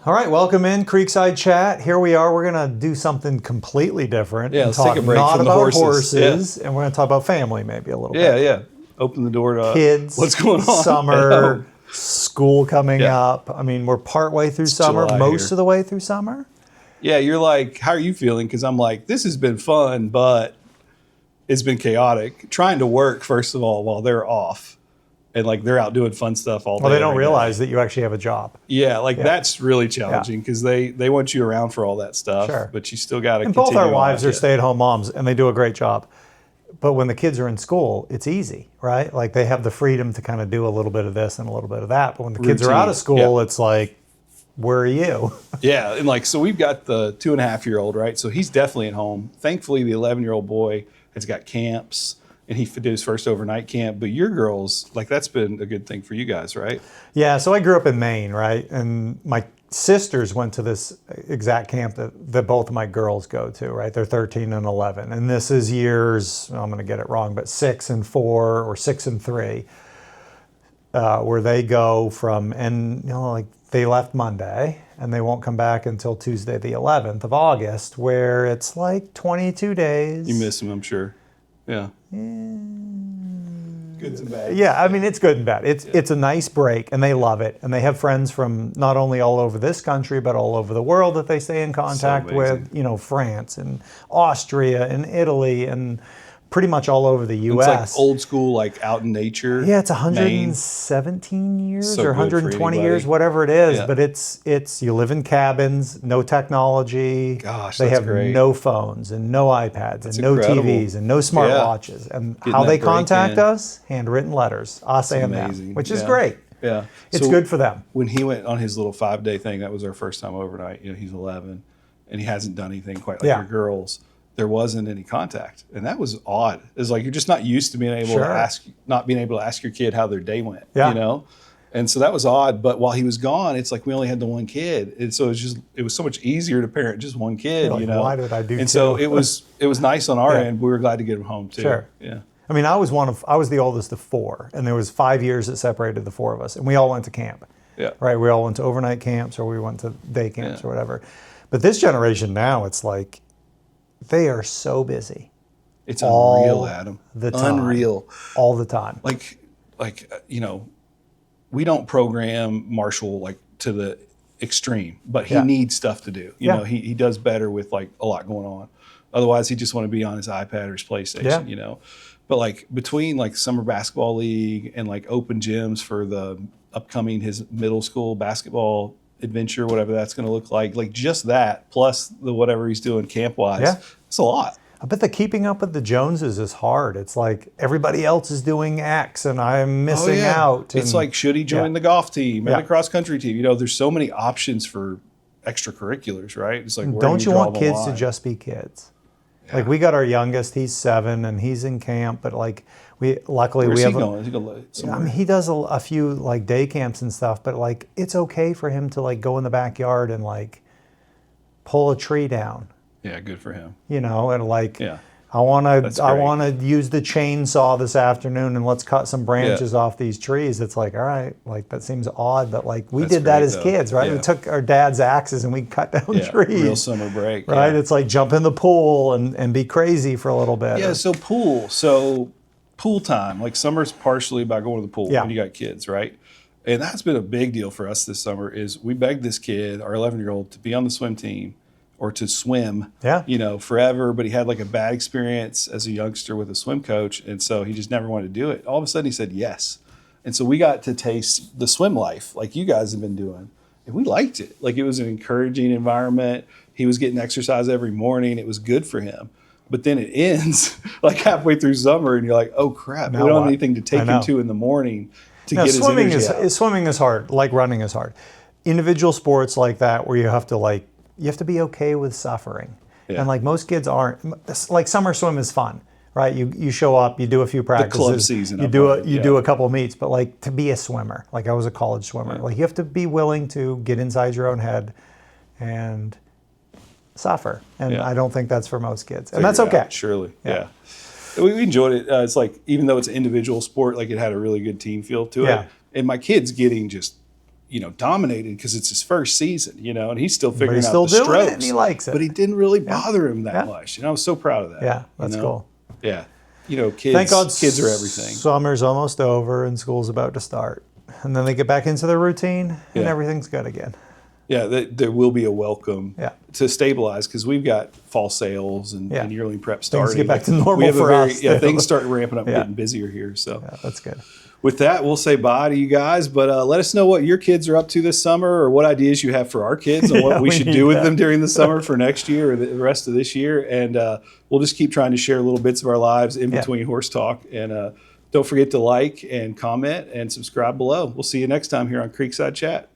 All right, welcome in Creekside Chat. Here we are. We're going to do something completely different. Yeah, and let's talk take a break not from the about horses. and we're going to talk about family maybe a little Yeah, bit. yeah. Open the door to Kids, what's going on. summer, school coming Yeah. up. I mean, we're partway through It's summer, July most here. of the way through summer. Yeah, you're like, how are you feeling? Because I'm like, this has been fun, but it's been chaotic. Trying to work, first of all, while they're off. And like they're out doing fun stuff all day. Well, they don't every realize day. that you actually have a job. Yeah, like that's really challenging because they want you around for all that stuff. Sure. But you still got to And continue. both our wives on. are stay-at-home moms, and they do a great job. But when the kids are in school, it's easy, right? Like they have the freedom to kind of do a little bit of this and a little bit of that. But when the kids are out of school, it's like, where are you? Yeah, and like, so we've got the 2.5-year-old, right? So he's definitely at home. Thankfully, the 11-year-old boy has got camps, and he did his first overnight camp. But your girls, like, that's been a good thing for you guys, right? Yeah, so I grew up in Maine, right? And my sisters went to this exact camp that both of my girls go to, right? They're 13 and 11. And this is years, I'm going to get it wrong, but 6 and 4 or 6 and 3, where they go from, and like they left Monday and they won't come back until Tuesday, the 11th of August, where it's like 22 days. You miss them, I'm sure. Yeah. Good and bad. Yeah, I mean, it's good and bad. It's a nice break, and they love it. And they have friends from not only all over this country, but all over the world that they stay in contact with. France and Austria and Italy and pretty much all over the U.S. It's like old school, like out in nature. Yeah, it's 117 years So or good for 120 anybody. years, whatever it is. Yeah. But it's you live in cabins, no technology. Gosh, they that's have great. no phones and no iPads and no incredible. TVs and no smartwatches. And how that they break contact in. us, handwritten letters, us and them, amazing. which is Yeah. great. Yeah. It's So good for them. when he went on his little 5-day thing, that was our first time overnight. He's 11, and he hasn't done anything quite like Yeah. your girls. There wasn't any contact, and that was odd. It's like you're just not used to being able Sure. to not being able to ask your kid how their day went. Yeah. And so that was odd. But while he was gone, it's like we only had the one kid, and so it was so much easier to parent just one kid. You're like, why did I do And so two? it was nice on our Yeah. end. We were glad to get him home too. Sure. Yeah. I mean, I was the oldest of 4, and there was 5 years that separated the 4 of us, and we all went to camp. Yeah. Right? We all went to overnight camps, or we went to day camps, Yeah. or whatever. But this generation now, it's like they are so busy It's all unreal, Adam. the time. Unreal. all the time. Like we don't program Marshall like to the extreme, but he Yeah. needs stuff to do. Yeah. He does better with like a lot going on. Otherwise, he just want to be on his iPad or his PlayStation. Yeah. But like between like summer basketball league and like open gyms for the upcoming his middle school basketball adventure, whatever that's going to look like just that plus the whatever he's doing camp wise, Yeah. it's a lot. I bet the keeping up with the Joneses is hard. It's like everybody else is doing X, and I'm missing out. It's and- like, should he join the golf team and Yeah. the cross country team? There's so many options for extracurriculars, right? It's like, where don't do you draw want the kids to line? just be kids? Like we got our youngest, he's 7, and he's in camp. But like luckily Where's we he have. going? Is he going I somewhere? mean, he does a few like day camps and stuff, but like it's okay for him to like go in the backyard and like pull a tree down, Yeah, good for him. and like Yeah. I want That's to I great. want to use the chainsaw this afternoon and let's cut some branches off these trees. It's like, all right, like that seems odd, but like we That's did that great, as though. kids, right? We Yeah. took our dad's axes and we cut down Yeah, trees. real summer break. Right? Yeah. It's like jump in the pool and be crazy for a little bit. Yeah, so pool time. Like summer's partially about going to the pool Yeah. when you got kids, right? And that's been a big deal for us this summer is we begged this kid, our 11-year-old, to be on the swim team or to swim, Yeah. forever. But he had like a bad experience as a youngster with a swim coach. And so he just never wanted to do it. All of a sudden he said yes. And so we got to taste the swim life like you guys have been doing. And we liked it. Like it was an encouraging environment. He was getting exercise every morning. It was good for him. But then it ends like halfway through summer and you're like, oh crap, Now we don't what? have anything to take I know. him to in the morning to Now, get his swimming energy out. swimming is hard, like running is hard. Individual sports like that where you have to be okay with suffering. Yeah. And like most kids aren't. Like summer swim is fun, right? You show up, you do a few practices, club season you of do it, you do a couple meets, but like to be a swimmer, like I was a college swimmer, like you have to be willing to get inside your own head and suffer. And Yeah. I don't think that's for most kids, and that's Figure it okay. out, surely. Yeah. Yeah. We enjoyed it. It's like, even though it's an individual sport, like it had a really good team feel to Yeah. it. And my kid's getting just dominated because it's his first season, and he's still figuring he's out still the doing strokes. it and he likes it. But he didn't really bother him that much. I was so proud of that. Yeah, that's cool. Yeah. Kids, Thank God kids are everything. Summer's almost over and school's about to start. And then they get back into their routine and everything's good again. Yeah, there will be a welcome Yeah. to stabilize because we've got fall sales and yearling prep starting. Things get back to normal we have for us. Yeah, things start ramping up and getting busier here. So that's good. With that, we'll say bye to you guys. But let us know what your kids are up to this summer or what ideas you have for our kids and what we should do with them during the summer for next year or the rest of this year. And we'll just keep trying to share little bits of our lives in between horse talk. And don't forget to like and comment and subscribe below. We'll see you next time here on Creekside Chat.